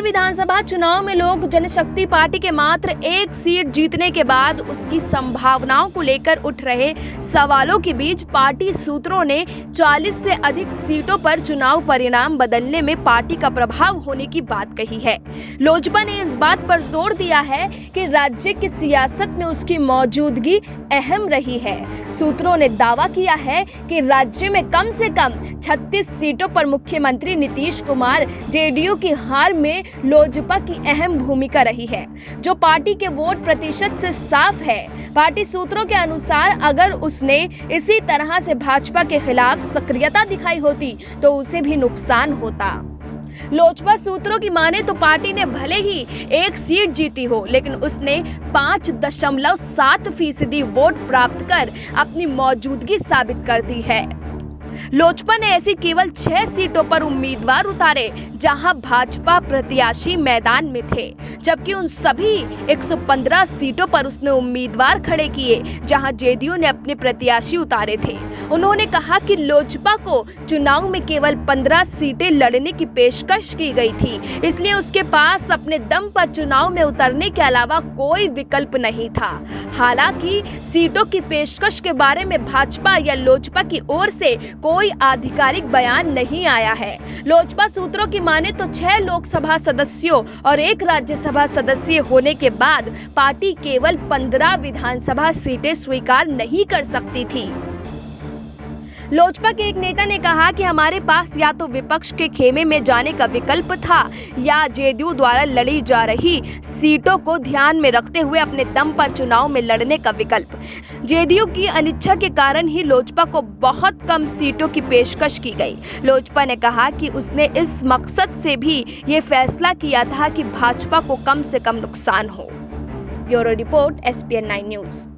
विधानसभा चुनाव में लोक जनशक्ति पार्टी के मात्र एक सीट जीतने के बाद उसकी संभावनाओं को लेकर उठ रहे सवालों के बीच पार्टी सूत्रों ने 40 से अधिक सीटों पर चुनाव परिणाम बदलने में पार्टी का प्रभाव होने की बात कही है। लोजपा ने इस बात पर जोर दिया है कि राज्य की सियासत में उसकी मौजूदगी अहम रही है। सूत्रों ने दावा किया है कि राज्य में कम से कम 36 सीटों पर मुख्यमंत्री नीतीश कुमार जेडीयू की हार में लोजपा की अहम भूमिका रही है, जो पार्टी के वोट प्रतिशत से साफ है। पार्टी सूत्रों के अनुसार अगर उसने इसी तरह से भाजपा के खिलाफ सक्रियता दिखाई होती तो उसे भी नुकसान होता। लोजपा सूत्रों की माने तो पार्टी ने भले ही एक सीट जीती हो, लेकिन उसने 5.7% वोट प्राप्त कर अपनी मौजूदगी साबित कर दी है। लोजपा ने ऐसी केवल 6 सीटों पर उम्मीदवार उतारे जहां भाजपा प्रत्याशी मैदान में थे, जबकि उन सभी 115 सीटों पर उसने उम्मीदवार खड़े किए जहां जेडीयू ने अपने प्रत्याशी उतारे थे। उन्होंने कहा कि लोजपा को चुनाव में केवल 15 सीटें लड़ने की पेशकश की गई थी, इसलिए उसके पास अपने दम पर चुनाव में उतरने के अलावा कोई विकल्प नहीं था। हालांकि सीटों की पेशकश के बारे में भाजपा या लोजपा की ओर से कोई आधिकारिक बयान नहीं आया है। लोजपा सूत्रों की माने तो 6 लोकसभा सदस्यों और 1 राज्यसभा सदस्य होने के बाद पार्टी केवल 15 विधानसभा सीटें स्वीकार नहीं कर सकती थी। लोजपा के एक नेता ने कहा कि हमारे पास या तो विपक्ष के खेमे में जाने का विकल्प था या जेडीयू द्वारा लड़ी जा रही सीटों को ध्यान में रखते हुए अपने दम पर चुनाव में लड़ने का विकल्प। जेडीयू की अनिच्छा के कारण ही लोजपा को बहुत कम सीटों की पेशकश की गई। लोजपा ने कहा कि उसने इस मकसद से भी ये फैसला किया था कि भाजपा को कम से कम नुकसान हो। Bureau report SPN 9 news.